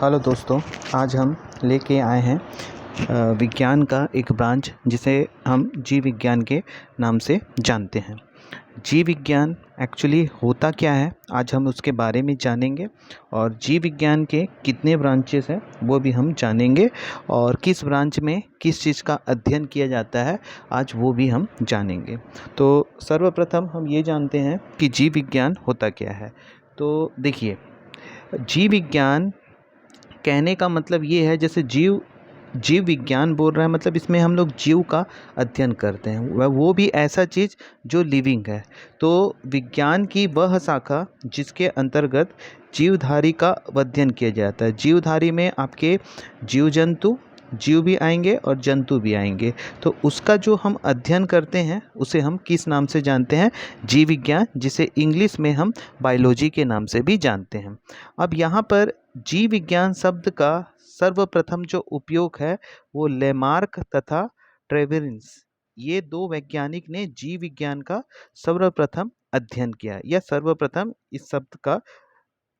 Hello दोस्तों, आज हम लेके आए हैं विज्ञान का एक ब्रांच जिसे हम जीव विज्ञान के नाम से जानते हैं। जीव विज्ञान एक्चुअली होता क्या है, आज हम उसके बारे में जानेंगे और जीव विज्ञान के कितने ब्रांचेस हैं वो भी हम जानेंगे और किस ब्रांच में किस चीज़ का अध्ययन किया जाता है आज वो भी हम जानेंगे। तो सर्वप्रथम हम ये जानते हैं कि जीव विज्ञान होता क्या है। तो देखिए, जीव विज्ञान कहने का मतलब ये है, जैसे जीव जीव विज्ञान बोल रहा है मतलब इसमें हम लोग जीव का अध्ययन करते हैं, वह वो भी ऐसा चीज़ जो लिविंग है। तो विज्ञान की वह शाखा जिसके अंतर्गत जीवधारी का अध्ययन किया जाता है। जीवधारी में आपके जीव जंतु, जीव भी आएंगे और जंतु भी आएंगे। तो उसका जो हम अध्ययन करते हैं उसे हम किस नाम से जानते हैं? जीव विज्ञान, जिसे इंग्लिश में हम बायोलॉजी के नाम से भी जानते हैं। अब यहाँ पर जीव विज्ञान शब्द का सर्वप्रथम जो उपयोग है वो लेमार्क तथा ट्रेवेरिन्स, ये दो वैज्ञानिक ने जीव विज्ञान का सर्वप्रथम अध्ययन किया या सर्वप्रथम इस शब्द का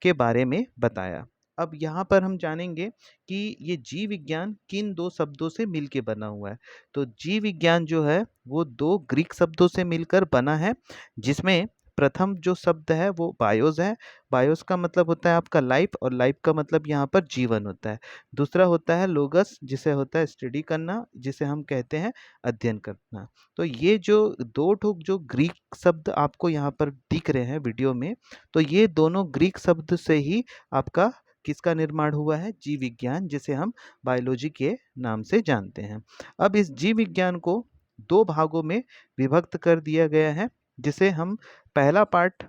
के बारे में बताया। अब यहाँ पर हम जानेंगे कि ये जीव विज्ञान किन दो शब्दों से मिलकर बना हुआ है। तो जीव विज्ञान जो है वो दो ग्रीक शब्दों से मिलकर बना है, जिसमें प्रथम जो शब्द है वो बायोस है। बायोस का मतलब होता है आपका लाइफ, और लाइफ का मतलब यहाँ पर जीवन होता है। दूसरा होता है लोगस, जिसे होता है स्टडी करना, जिसे हम कहते हैं अध्ययन करना। तो ये जो दो ठोक जो ग्रीक शब्द आपको यहाँ पर दिख रहे हैं वीडियो में, तो ये दोनों ग्रीक शब्द से ही आपका किसका निर्माण हुआ है? जीव विज्ञान, जिसे हम बायोलॉजी के नाम से जानते हैं। अब इस जीव विज्ञान को दो भागों में विभक्त कर दिया गया है, जिसे हम पहला पार्ट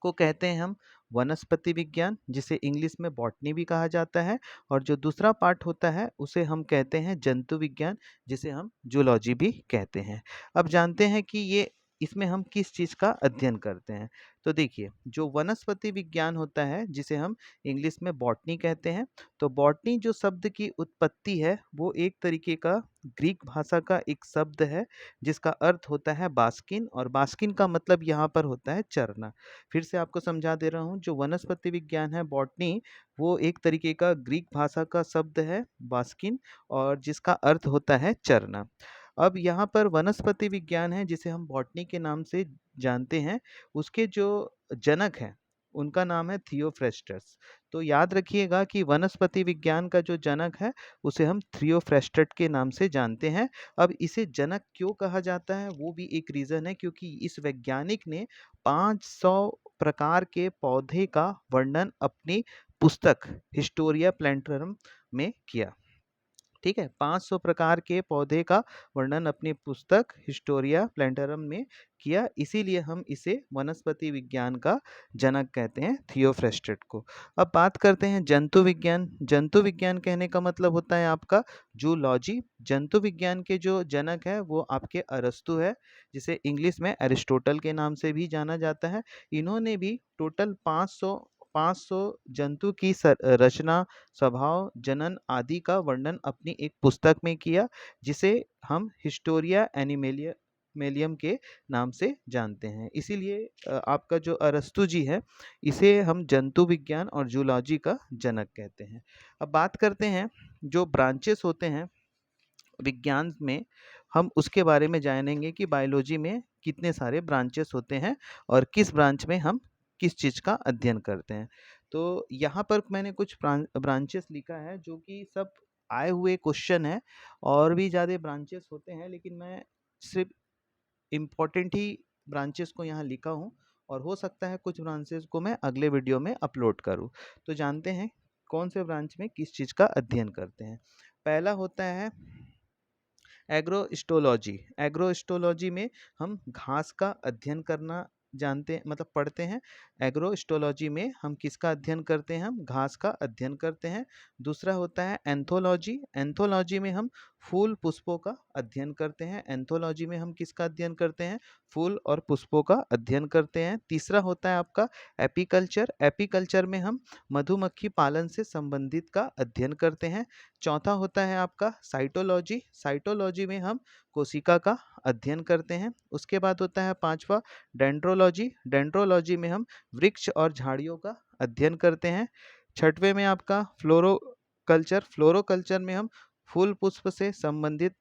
को कहते हैं हम वनस्पति विज्ञान, जिसे इंग्लिश में बॉटनी भी कहा जाता है, और जो दूसरा पार्ट होता है उसे हम कहते हैं जंतु विज्ञान, जिसे हम जूलॉजी भी कहते हैं। अब जानते हैं कि ये इसमें हम किस चीज़ का अध्ययन करते हैं। तो देखिए, जो वनस्पति विज्ञान होता है जिसे हम इंग्लिश में बॉटनी कहते हैं, तो बॉटनी जो शब्द की उत्पत्ति है वो एक तरीके का ग्रीक भाषा का एक शब्द है जिसका अर्थ होता है बास्किन, और बास्किन का मतलब यहाँ पर होता है चरना। फिर से आपको समझा दे रहा हूँ, जो वनस्पति विज्ञान है बॉटनी, वो एक तरीके का ग्रीक भाषा का शब्द है बास्किन, और जिसका अर्थ होता है चरना। अब यहाँ पर वनस्पति विज्ञान है जिसे हम बॉटनी के नाम से जानते हैं, उसके जो जनक हैं उनका नाम है थियोफ्रेस्टस। तो याद रखिएगा कि वनस्पति विज्ञान का जो जनक है उसे हम थियोफ्रेस्टस के नाम से जानते हैं। अब इसे जनक क्यों कहा जाता है वो भी एक रीज़न है, क्योंकि इस वैज्ञानिक ने 500 प्रकार के पौधे का वर्णन अपनी पुस्तक हिस्टोरिया प्लैंटरम में किया। ठीक है, 500 प्रकार के पौधे का वर्णन अपनी पुस्तक हिस्टोरिया प्लैंटरम में किया, इसीलिए हम इसे वनस्पति विज्ञान का जनक कहते हैं, थियोफ्रेस्टस को। अब बात करते हैं जंतु विज्ञान। जंतु विज्ञान कहने का मतलब होता है आपका जूलॉजी। जंतु विज्ञान के जो जनक है वो आपके अरस्तु है, जिसे इंग्लिश में एरिस्टोटल के नाम से भी जाना जाता है। इन्होंने भी टोटल 500 जंतु की रचना, स्वभाव, जनन आदि का वर्णन अपनी एक पुस्तक में किया, जिसे हम हिस्टोरिया एनिमेलियम के नाम से जानते हैं। इसीलिए आपका जो अरस्तु जी है, इसे हम जंतु विज्ञान और जूलॉजी का जनक कहते हैं। अब बात करते हैं जो ब्रांचेस होते हैं विज्ञान में, हम उसके बारे में जानेंगे कि बायोलॉजी में कितने सारे ब्रांचेस होते हैं और किस ब्रांच में हम किस चीज़ का अध्ययन करते हैं। तो यहाँ पर मैंने कुछ ब्रांचेस लिखा है जो कि सब आए हुए क्वेश्चन है, और भी ज़्यादा ब्रांचेस होते हैं लेकिन मैं सिर्फ इम्पोर्टेंट ही ब्रांचेस को यहाँ लिखा हूँ, और हो सकता है कुछ ब्रांचेस को मैं अगले वीडियो में अपलोड करूँ। तो जानते हैं कौन से ब्रांच में किस चीज़ का अध्ययन करते हैं। पहला होता है एग्रोस्टोलॉजी। एग्रोस्टोलॉजी में हम घास का अध्ययन करना जानते हैं, मतलब पढ़ते हैं। एग्रोस्टोलॉजी में हम किसका अध्ययन करते हैं? हम घास का अध्ययन करते हैं। दूसरा होता है एंथोलॉजी। एंथोलॉजी में हम फूल पुष्पों का अध्ययन करते हैं। एंथोलॉजी में हम किसका अध्ययन करते हैं? फूल और पुष्पों का अध्ययन करते हैं। तीसरा होता है आपका एपीकल्चर। एपीकल्चर में हम मधुमक्खी पालन से संबंधित का अध्ययन करते हैं। चौथा होता है आपका साइटोलॉजी। साइटोलॉजी में हम कोशिका का अध्ययन करते हैं। उसके बाद होता है पांचवा डेंड्रोलॉजी। डेंड्रोलॉजी में हम वृक्ष और झाड़ियों का अध्ययन करते हैं। छठवें में आपका फ्लोरोकल्चर। फ्लोरोकल्चर में हम फूल पुष्प से संबंधित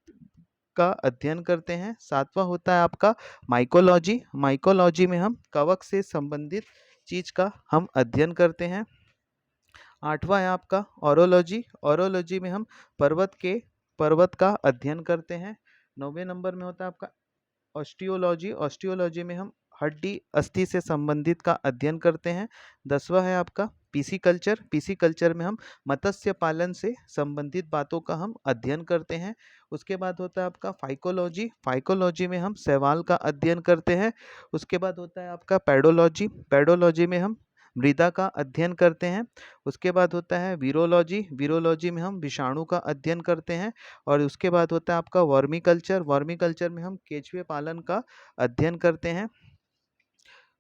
का अध्ययन करते हैं। सातवां होता है आपका माइकोलॉजी। माइकोलॉजी में हम कवक से संबंधित चीज का हम अध्ययन करते हैं। आठवां है आपका ऑरोलॉजी। ऑरोलॉजी में हम पर्वत का अध्ययन करते हैं। 9वें नंबर में होता है आपका ऑस्टियोलॉजी। ऑस्टियोलॉजी में हम हड्डी अस्थि से संबंधित का अध्ययन करते हैं। 10वां है आपका पीसीकल्चर। पीसीकल्चर में हम मत्स्य पालन से संबंधित बातों का हम अध्ययन करते हैं। उसके बाद होता है आपका फाइकोलॉजी। फाइकोलॉजी में हम शैवाल का अध्ययन करते हैं। उसके बाद होता है आपका पैडोलॉजी। पैडोलॉजी में हम मृदा का अध्ययन करते हैं। उसके बाद होता है वीरोलॉजी। वीरोलॉजी में हम विषाणु का अध्ययन करते हैं। और उसके बाद होता है आपका वर्मीकल्चर। वर्मीकल्चर में हम केंचुए पालन का अध्ययन करते हैं।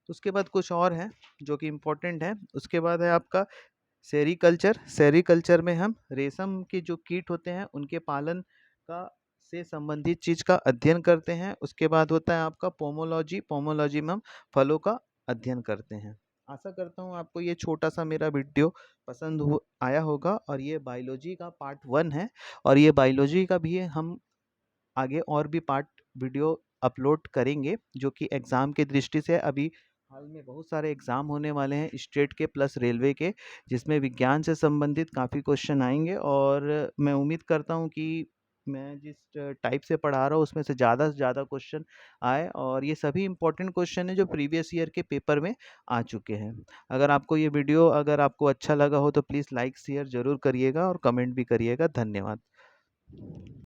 उसके बाद कुछ और है जो कि इम्पोर्टेंट है। उसके बाद है आपका सेरीकल्चर। सेरीकल्चर में हम रेशम के जो कीट होते हैं उनके पालन का से संबंधित चीज का अध्ययन करते हैं। उसके बाद होता है आपका पोमोलॉजी। पोमोलॉजी में हम फलों का अध्ययन करते हैं। आशा करता हूँ आपको ये छोटा सा मेरा वीडियो आया होगा। और ये बायोलॉजी का पार्ट 1 है। और ये बायोलॉजी का भी हम आगे और भी पार्ट वीडियो अपलोड करेंगे, जो कि एग्ज़ाम की दृष्टि से अभी हाल में बहुत सारे एग्ज़ाम होने वाले हैं स्टेट के प्लस रेलवे के, जिसमें विज्ञान से संबंधित काफ़ी क्वेश्चन आएंगे। और मैं उम्मीद करता हूं कि मैं जिस टाइप से पढ़ा रहा हूँ उसमें से ज़्यादा क्वेश्चन आए। और ये सभी इंपॉर्टेंट क्वेश्चन है जो प्रीवियस ईयर के पेपर में आ चुके हैं। अगर आपको ये वीडियो अगर आपको अच्छा लगा हो तो प्लीज़ लाइक शेयर ज़रूर करिएगा और कमेंट भी करिएगा। धन्यवाद।